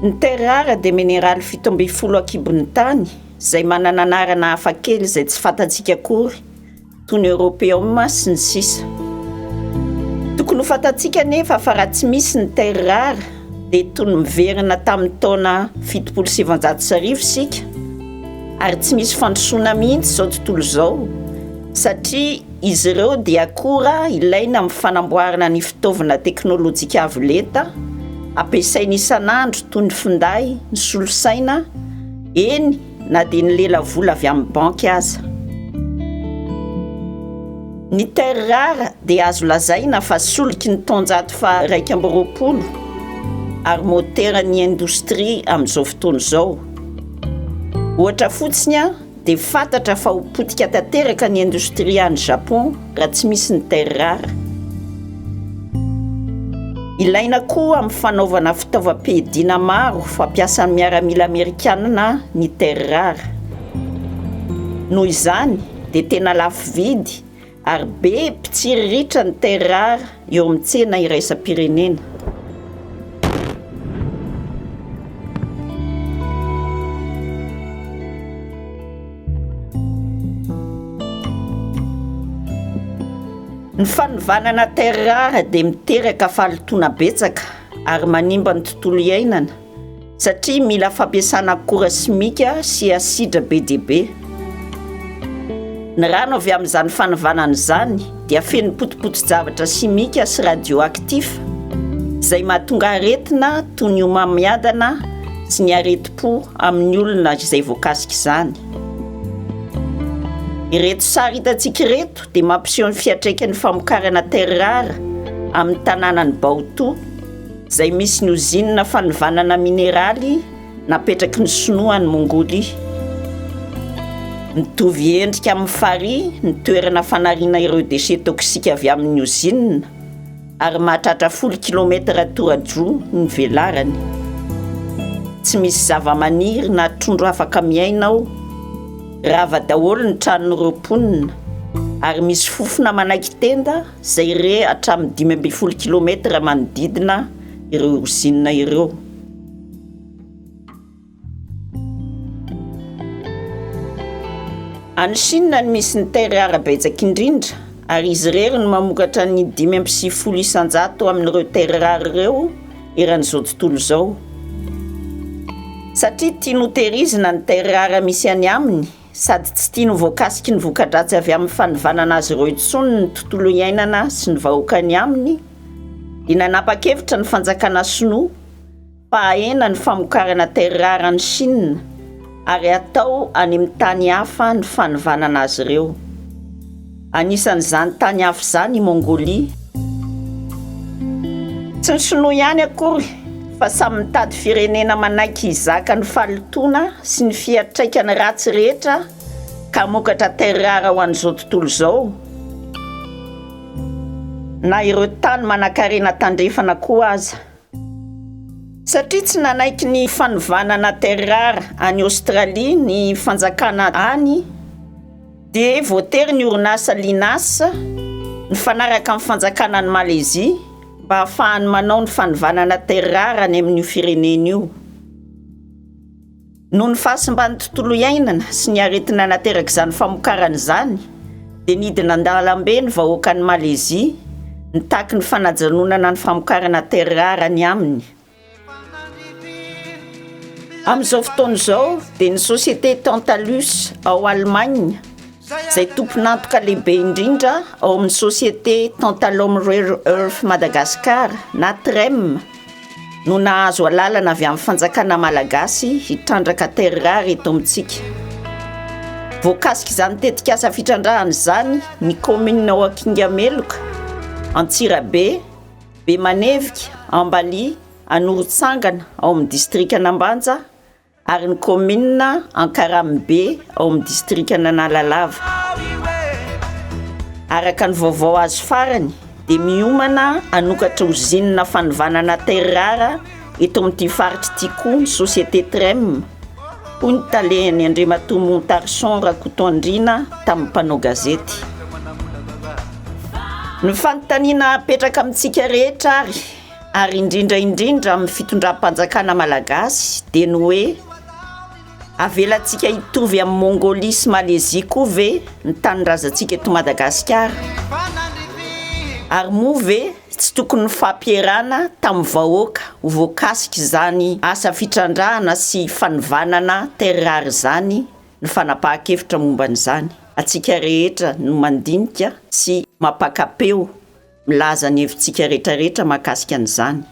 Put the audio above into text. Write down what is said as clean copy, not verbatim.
Ny terre rare dia minéraly 17 akibon'ny tany izay manana anarana hafakely izay tsy fantatsika akory toy ny européum sy ny sisa. Tokony ho fantatsika nefa fa raha tsy misy ny terre rare dia toy ny miverina tamin'ny taona 1770 sika ary tsy misy fandrosoana mihitsy izao tontolo izao satria izy ireo dia akora ilaina amin'ny fanamboarana ny fitaovana teknôlôjika avo lenta ampiasaina isan'andro toy ny finday, ny solosaina, eny na dia ny lela vola avy amin'ny banky aza. Ny terre rare dia azo lazaina fa soliky ny taonjato fa 120 ary moteran'ny indostria amin'izao fotoana izao. Ohatra fotsiny dia fantatra fa ho potika tanteraka ny indostria any Japon raha tsy misy ny terre rare. Ilaina koa amin'ny fanaovana fitaovam-piadiana maro fampiasan'ny miaramila amerikanina ny terre rare. Noho izany dia tena lafo vidy ary be mpitsiriritra ny terre rare eo amin'ny tsena iraisam-pirenena. Ny fanovanana terre rare dia miteraka fahalotoana betsaka ary manimba ny tontolo iainana satria mila fampiasana akora simika sy asidra be dia be. Ny rano avy amin'izany fanovanana izany dia feno potipotin-javatra simika sy radioaktif izay mahatonga aretina toy ny homamiadana sy ny areti-po amin'ny olona izay voakasika izany. Ireto sary hitantsika ireto dia mampiseho ny fiantraikan'ny famokarana terre rare amin'ny tanànan'ny Baotou izay misy ny ozinina fanovanana mineraly napetraky ny sinoa ny Mongolia. Mitovy endrika amin'ny fary ny toerana fanariana ireo déchets toksika avy amin'ny ozinina ary mahatratra 10 km tora-dro ny velarany. Tsy misy zava-maniry na trondro afaka miaina ao. Rava daholo ny tranon'ireo mponina ary misy fofona manaiky tenda izay re hatramin'ny 15 km manodidina ireo ozinina ireo. Any Chine no misy ny terre rare betsaka indrindra ary izy irery no mamokatra ny 5.0 isan-jato amin'ireo terre rare ireo eran'izao tontolo izao. Satria tia notehirizina ny terre rare misy any aminy sady tsy tia no voakasiky ny voka-dratsy avy amin'ny fanovanana azy ireo intsony ny tontolo iainana sy ny vahoakany aminy, dia nanapa-kevitra ny fanjakana sinoa fa ahena ny famokarana terre rare any Chine ary atao any amin'ny tany hafa ny fanovanana azy ireo. Anisan'izany tany hafa izany i Mongolia. Tsy ny sinoa ihany akory fa samy mitady firenena manaiky hizaka ny fahalotoana sy ny fiantraikany ratsy rehetra ka mokatra terre rare ho an'izao tontolo izao. Na ireo tany manan-karena tandrefana koa aza. Satria tsy nanaiky ny fanovanana terre rare any Australie ny fanjakana any dia voatery ny orinasa Linas nifanaraka amin'ny fanjakana ny Malaisie mba ahafahany manao ny fanovanana terre rare any amin'io firenena io. Noho ny fahasimban'ny tontolo iainana sy ny aretina nateraka izany famokarana izany dia nidina an-dalambe ny vahoakan'ny Malaisie nitaky ny fanajanonana ny famokarana terre rare any aminy. Amin'izao fotoana izao dia ny société Tantalus ao Allemagne izay tompon'antoka lehibe indrindra ao amin'ny société Tantalum Rare Earth Madagascar na TREM no nahazo alalana avy amin'ny fanjakana malagasy hitrandraka terre rare eto amintsika. Voakasika izany tetikasa fitrandrahana izany ny commune ao Akingameloka, Antsirabe, Bemanevika, Ambalia, Anorotsangana ao amin'ny distrika Anambanja ary ny commune Ankarambe ao amin'ny distrika Analalava. Araka ny vaovao azo farany dia miomana hanokatra ozinina fanovanana terre rare eto amin'ity faritra ity koa ny société TREM. Hoy ny talehany Andriamatoa Montarson Rakotondrina tamin'ny mpanao gazety. Ny fanontaniana apetraka amintsika rehetra ary ary indrindraindrindra amin'ny fitondram-panjakana malagasy dia ny hoe avelantsika hitovy amin'ny Mongolie sy Malaisie koa ve ny tanin-drazantsika eto Madagasikara ary moa ve tsy tokony fampiarana tamin'ny vahoaka ho voakasika izany asa fitrandrahana sy fanivanana terrary izany ny fanapahan-kevitra momban'izany. Atsika rehetra no mandinika sy mapakapeo milaza ny hevintsika rehetrarehetra mahakasika an'izany.